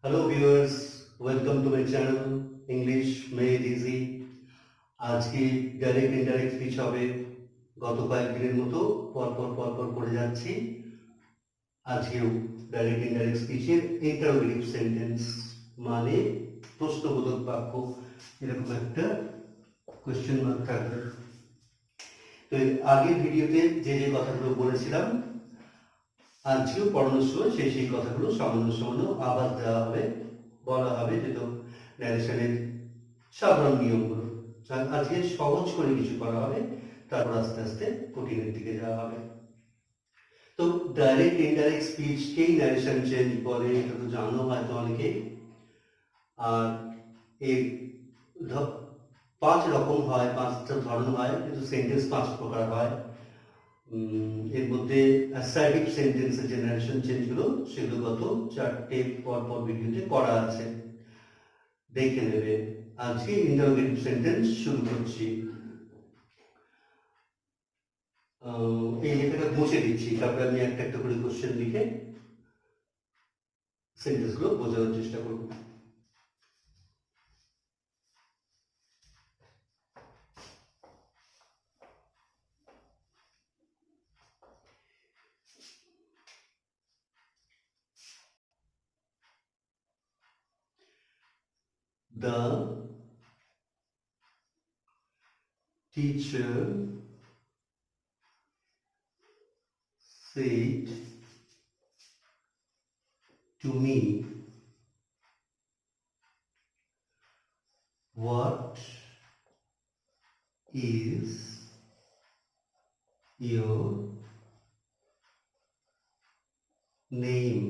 Hello viewers, welcome to my channel English made easy. आज की direct indirect speech হবে। গত কয়েকদিনের মতো পরপর করে যাচ্ছি। আজকেও ডাইরেক্ট ইনডাইরেক্ট স্পিচের ইন্টারোগেটিভ সেন্টেন্স মানে প্রশ্নবোধক বাক্য, এরকম একটা কোয়েশ্চেন মার্ক থাকবে। তো এর আগের ভিডিওতে যে যে কথাগুলো বলেছিলাম আজকেও পড়ানোর সময় সেই কথাগুলো সামান্য সামান্য আবার দেওয়া হবে, বলা হবে, যেহেতু ন্যারেশনের সাধারণ নিয়মগুলো। আজকে সহজ করে কিছু করা হবে, তারপর আস্তে আস্তে কঠিনের দিকে যাওয়া হবে। তো ডাইরেক্ট ইনডাইরেক্ট স্পিচকেই ন্যারেশন চেঞ্জ বলে, এটা তো জানো হয়তো অনেকেই। আর এর পাঁচ রকম হয়, পাঁচটা ধরন হয়, কিন্তু সেন্টেন্স পাঁচ প্রকার হয়। এর মধ্যে অ্যাসার্টিভ সেন্টেন্সের যে ন্যারেশন চেঞ্জগুলো, সেগুলো গত চারটে পরপর ভিডিওতে করা আছে, দেখে নেবে। আজকে ইন্টারোগেটিভ সেন্টেন্স শুরু করছি। এই লেখাটা মুছে দিচ্ছি, তারপরে আমি একটা একটা করে কোশ্চেন লিখে সেন্টেন্সগুলো বোঝানোর চেষ্টা করব। The teacher said to me, "What is your name?"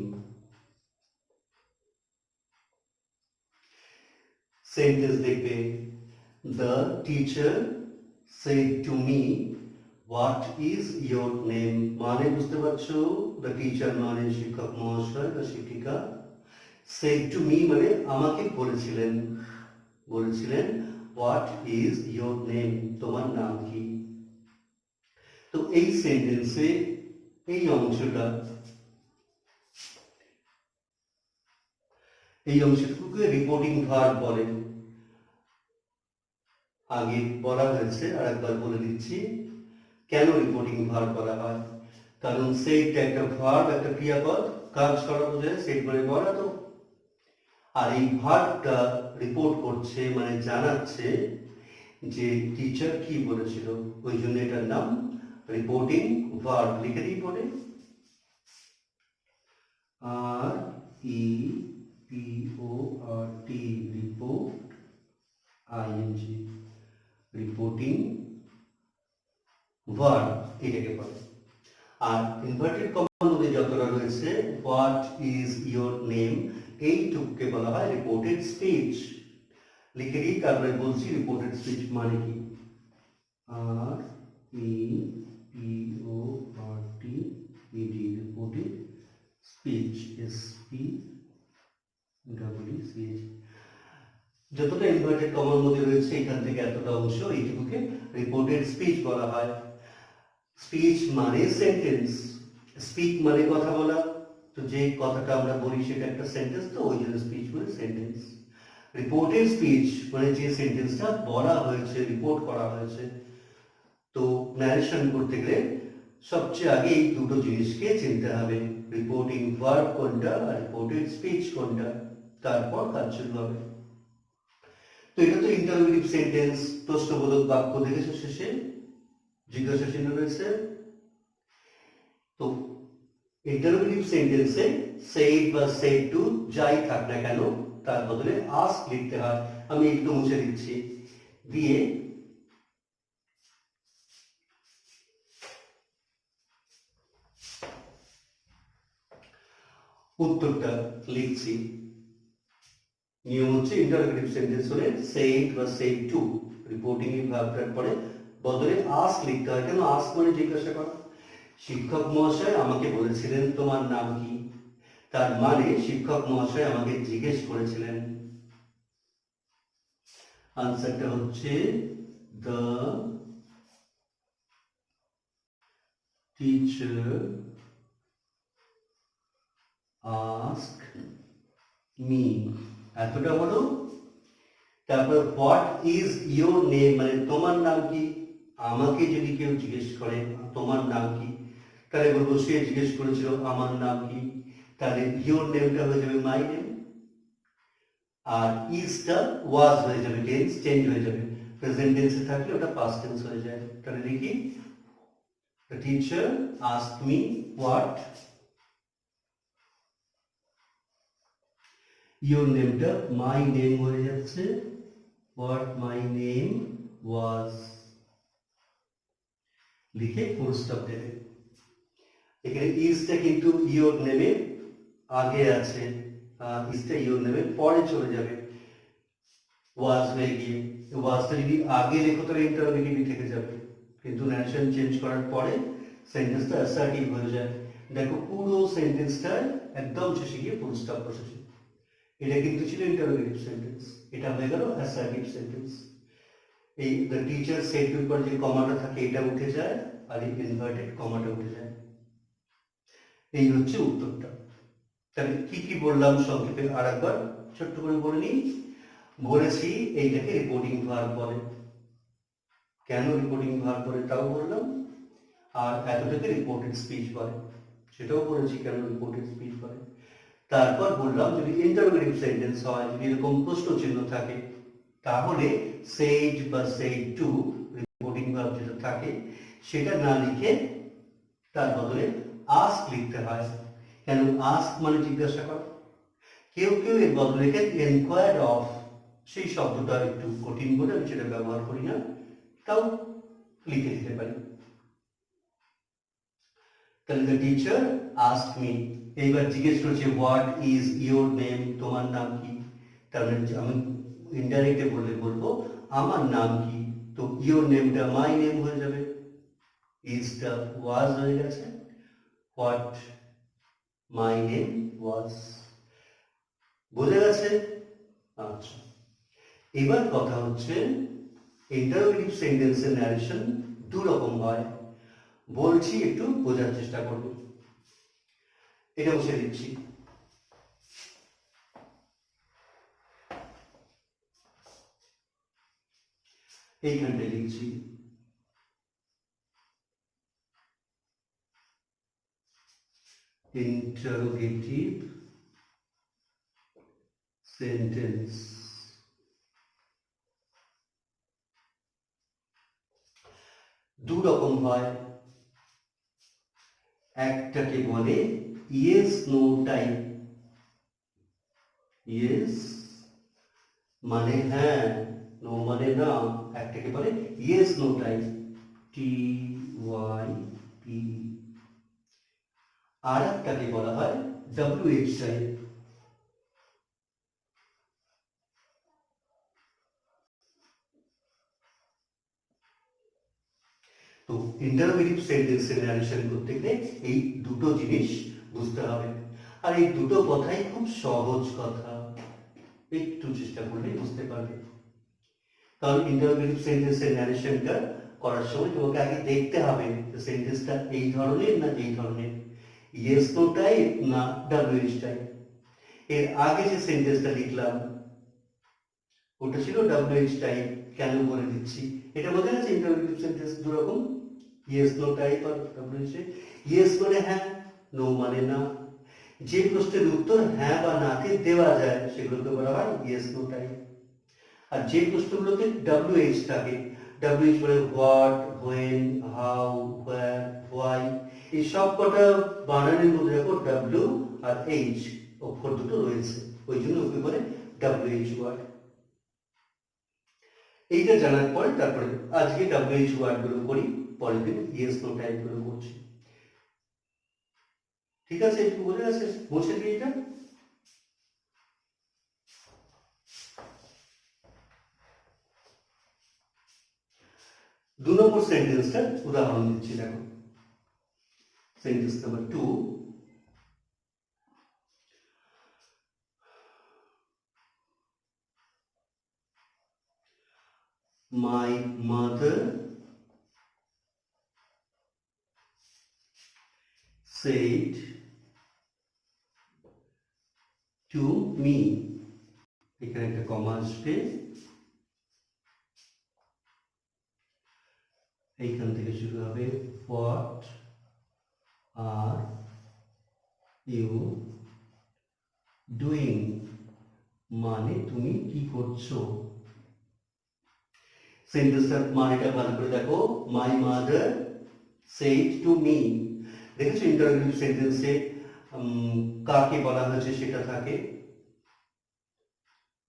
Sentence দেখবে, the teacher said to me, "What is your name?" মানে বুঝতে পারছো, the teacher মানে শিক্ষক মহাশয় বা শিক্ষিকা, said to me মানে আমাকে বলেছিলেন, what is your name, তোমার নাম কি। তো এই সেন্টেন্সে এই অংশটা, এই অংশটুকুকে রিপোর্টিং ভার্ব বলে। আগে বলা হয়েছে, আর একবার বলে দিচ্ছি কেন রিপোর্টিং ভার্ব বলা হয়। কারণ সেইটা একটা ভার্ব, একটা ক্রিয়াপদ, কাজ করা বোঝায়, সেট মানে বলা। তো আর এই ভার্বটা রিপোর্ট করছে মানে জানাচ্ছে যে টিচার কি বলেছিল, ওই জন্য এটার নাম রিপোর্টিং ভার্ব। লিখে দিই পরে, আর ই পি ও আর টি, রিপোর্ট, আইএনজি, রিপোর্টিং ভার্ব এটাকে বলে। আর ইনভার্টেড কমার মধ্যে যতটা রয়েছে, হোয়াট ইজ ইয়োর নেম, এইটুকুকে বলা হয় রিপোর্টেড স্পিচ। লিখে দিই, তারপরে বলছি রিপোর্টেড স্পিচ মানে কি। R E P O R T E D, reported speech, S P W C H. যতটা ইনভার্টেড কমার মধ্যে রয়েছে এখান থেকে এতটা অংশ, এইটুকুকে রিপোর্টেড স্পিচ বলা হয়। স্পিচ মানে সেন্টেন্স, স্পিক মানে কথা বলা, তো যে কথাটা আমরা বলি সেটা একটা সেন্টেন্স, তো ওই জন্য স্পিচ মানে সেন্টেন্স। রিপোর্টেড স্পিচ মানে যে সেন্টেন্সটা বলা হয়েছে, রিপোর্ট করা হয়েছে। তো ন্যারেশন করতে গেলে সবচেয়ে আগে এই দুটো জিনিসকে চিনতে হবে, রিপোর্টিং ভার্ব কোনটা আর রিপোর্টেড স্পিচ কোনটা, তারপর কাজ শুরু হবে। তো এটা তো ইন্টারোগেটিভ সেন্টেন্স, প্রশ্নবোধক বাক্য দেখেছো, শেষে জিজ্ঞাসা চিহ্ন রয়েছে। তো ইন্টারোগেটিভ সেন্টেন্সে সেইড বা সেইড টু যাই থাক না কেন, তার বদলে আস্ক লিখতে হয়। আমি একটু মুছে দিচ্ছি, দিয়ে উত্তরটা লিখছি। নিয়ম হচ্ছে ইন্টারোগেটিভ সেন্টেন্স হলে সেইড বা সেইড টু রিপোর্টিং ভার্বটার পরে বদলে আস্ক লিখতে হয়। কেন? আস্ক মানে জিজ্ঞাসা করা। শিক্ষক মহাশয় আমাকে বলেছিলেন তোমার নাম কি, তার মানে শিক্ষক মহাশয় আমাকে জিজ্ঞেস করেছিলেন। আনসারটা হচ্ছে দ্য টিচার asked মি, এতটা হলো। তারপর হোয়াট ইজ ইয়োর নেম, মানে তোমার নাম কি। আমাকে যদি কেউ জিজ্ঞেস করে তোমার নাম কি, তাহলে বলবো সে জিজ্ঞেস করেছিল আমার নাম কি, তাহলে ইয়োর নেমটা হয়ে যাবে মাই নেম, আর ইজটা ওয়াজ হয়ে যাবে, টেন্স চেঞ্জ হয়ে যাবে। প্রেজেন্ট টেন্সে থাকলে ওটা পাস্ট টেন্স হয়ে যায়। তাহলে দেখি, the teacher asked me what your নেমটা মাই নেম হয়ে যাচ্ছে, হোয়াট মাই নেম ওয়াজ, লিখে ফুল স্টপ দেবে। এখানে ইজটা কিন্তু ইয়োর নেমের আগে আছে, ইজটা ইয়োর নেমের পরে চলে যাবে ওয়াজ হয়ে গিয়ে। ওয়াজটা যদি আগে লেখো তাহলে ইন্টারোগেটিভ থেকে যাবে, কিন্তু ন্যারেশন চেঞ্জ করার পরে সেন্টেন্সটা অ্যাসার্টিভ হয়ে যায়। দেখো পুরো সেন্টেন্সটা একদম শেষে গিয়ে ফুল স্টপ বসেছে। এটা কিন্তু ছিল ইন্টারোগেটিভ সেন্টেন্স, এটা হয়ে গেল অ্যাসার্টিভ সেন্টেন্স। এই দ্য টিচার সেড এর পর যে কমাটা থাকে এটা উঠে যায়, আর এই ইনভার্টেড কমাটা উঠে যায়। এই হচ্ছে উত্তরটা। তাহলে কি কি বললাম সংক্ষেপে আরেকবার ছোট্ট করে বলে নিই। বলেছি এইটাকে রিপোর্টিং ভার্ব বলে, কেন রিপোর্টিং ভার্ব বলে তাও বললাম, আর এতটাকে রিপোর্টেড স্পিচ বলে সেটাও বলেছি কেন রিপোর্টেড স্পিচ বলে। তারপর বললাম যদি ইন্টারোগেটিভ সেন্টেন্স হয়, যদি এরকম প্রশ্ন চিহ্ন থাকে, তাহলে সেড বা সেড টু রিপোর্টিং ভার্ব যেটা থাকে সেটা না লিখে তার বদলে আস্ক লিখতে হয়। কেন আস্ক মানে জিজ্ঞাসা করা, কেউ কেউ এর বদলে লিখে এনকোয়ার অফ, সেই শব্দটা একটু কঠিন বলে আমি সেটা ব্যবহার করি না, তাও লিখে দিতে পারি। তাহলে দ্য টিচার আস্কড মি, এইবার জিজ্ঞেস করছে হোয়াট ইজ ইয়োর নেম, তোমার নাম কি। তাহলে আমি ইনডাইরেক্টে বলবো আমার নাম কি, তো ইয়োর নেমটা মাই নেম হয়ে যাবে, ইজটা ওয়াজ হয়ে গেছে, হোয়াট মাই নেম ওয়াজ। বোঝা গেছে? আচ্ছা, এবার কথা হচ্ছে ইন্টারোগেটিভ সেন্টেন্সের ন্যারেশন দু রকম হয়, বলছি একটু বোঝার চেষ্টা করবে। এটা বসে দিচ্ছি। এইখানটায় লিখছি ইন্টারোগেটিভ সেন্টেন্স। দু রকম হয়, একটাকে বলে ইয়েস নো টাইপ, ইয়েস মানে হ্যাঁ, নো মানে না, একটাকে বলে yes no type, T Y P. আর একটাকে বলা হয় WH টাইপ। তো ইন্টারোগেটিভ সেন্টেন্সের ন্যারেশন করতে গেলে এই দুটো জিনিস বুঝতে হবে, আর এই দুটো কথাই খুব সহজ কথা, একটু চেষ্টা করলেই বুঝতে পারবে। কারণ ইন্টারোগেটিভ সেন্টেন্সের ন্যারেশনটা করার সময় তোমাকে আগে দেখতে হবে যে সেন্টেন্সটা এই ধরনের না এই ধরনের, ইয়েস নো টাইপ না WH টাইপ। এর আগে যে সেন্টেন্সটা লিখলাম ওটা ছিল WH টাইপ, কেন বলে দিচ্ছি। এটা বোঝা গেছে ইন্টারোগেটিভ সেন্টেন্স দু রকম, ইয়েস নো টাইপ আর WH। ইয়েস মানে হ্যাঁ, নো মানে না। যে প্রশ্নের উত্তর হ্যাঁ বা নাতে দেওয়া যায় সেগুলোকে বলা হয় ইয়েস নো টাইপ। আর যে প্রশ্নগুলোতে WH থাকে, WH মানে what, when, how, where, why, এই সব কটা বানানের মধ্যে দেখো W আর H অক্ষর দুটো রয়েছে, ওই জন্য ওকে বলে WH ওয়ার্ড। এইটা জানার পরে তারপরে আজকে WH ওয়ার্ড গুলো করি, পরের দিন ইয়েস নো টাইপ গুলো করছি। ঠিক আছে, একটু বোঝা গেছে? বুঝে দিই এটা। দু নম্বর সেন্টেন্সটা উদাহরণ দিচ্ছি, দেখো sentence number 2। My mother said to me, এখানে একটা কমা আসবে, এইখান থেকে শুরু হবে হোয়াট আর ইউ ডুইং, মানে তুমি কি করছো। সেন্টেন্সটার মানেটা ভালো করে দেখো, my mother said to me. দেখেছো ইন্টারোগেটিভ সেন্টেন্সে কাকে বলা হয়েছে সেটা থাকে,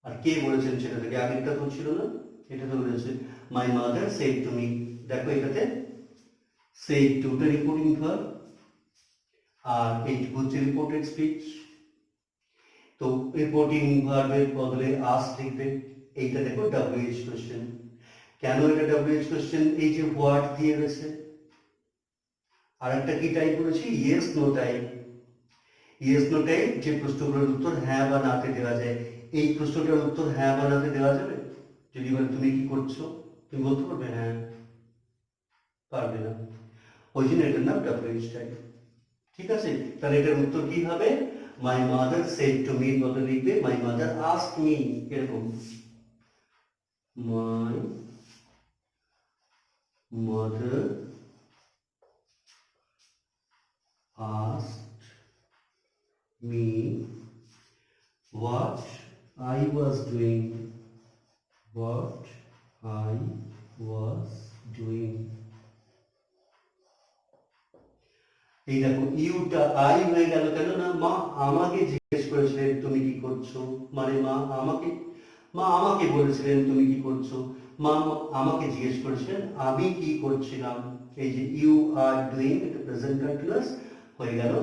আর কে বলেছেন সেটা থাকে। আগেরটা তো ছিল না, এটা তো বলেছে my mother said to me. দেখো এটাতে সেড টুটা রিপোর্টিং ভার্ব, আর এইটুকু হচ্ছে রিপোর্টেড স্পিচ। তো রিপোর্টিং ভার্বের বদলে আস্ক লিখবে। এইটা দেখো ডাব্লিউএইচ কোশ্চেন। কেন এটা ডাব্লিউএইচ কোশ্চেন? এই যে হোয়াট দিয়ে রয়েছে, আর একটা কি টাইপ বলেছি, yes no type. Yes no type যে প্রশ্নগুলোর উত্তর হ্যাঁ বা নাতে দেওয়া যায়। এই প্রশ্নটার উত্তর হ্যাঁ বা নাতে দেওয়া যাবে? যদি বলে তুমি কি করছো, তুমি বলতে পারবে হ্যাঁ? পারবে না, ওই জন্য এটার নাম ডাব্লিউএইচ টাইপ। ঠিক আছে, তাহলে এটার উত্তর কি হবে? My mother said to me বদলে লিখবে মাই মাদার আস্কড মি, এরকম। My mother asked me what I was doing, what I was doing. এই দেখো ইউটা আই হয়ে গেল কেন না, মা আমাকে জিজ্ঞেস করেছিলেন তুমি কি করছো, মানে মা আমাকে বলেছিলেন তুমি কি করছো, মা আমাকে জিজ্ঞেস করেছিলেন আমি কি করছিলাম। এই যে ইউ আর ডুইং, এটা প্রেজেন্ট কন্টিনিউয়াস হয়ে গেল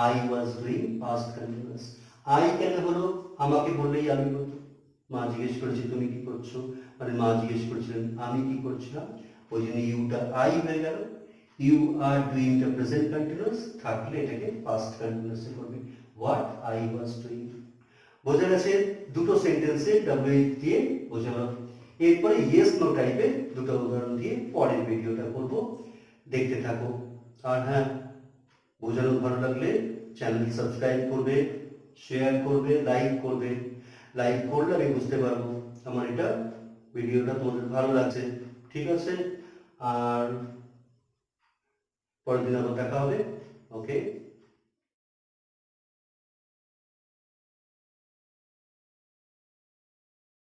I was doing past continuous. I can হলো? আমাকে বললেই আমি বলতো। মা জিজ্ঞেস করেছে তুমি কি করছো, মানে মা জিজ্ঞেস করেছিলেন আমি কি করছিলাম, ওই জন্য ইউটা আই হয়ে গেল। You are doing the present continuous থাকলে এটাকে পাস্ট কন্টিনিউয়াসে করবে, হোয়াট আই ওয়াজ ডুইং। বোঝা গেছে? দুটো সেন্টেন্সে ডাব্লিউএইচ দিয়ে বোঝানো। এরপরে ইয়েস নো টাইপের দুটো উদাহরণ দিয়ে পরের ভিডিওটা করব, দেখতে থাকো। আর হ্যাঁ, বোঝানো ভালো লাগলে চ্যানেল সাবস্ক্রাইব করবে, শেয়ার করবে, লাইক করবে। লাইক করলে আমি বুঝতে পারবো আমার এটা ভিডিওটা তোমাদের ভালো লাগছে। ঠিক আছে, আর পরের দিন আবার দেখা হবে। ওকে।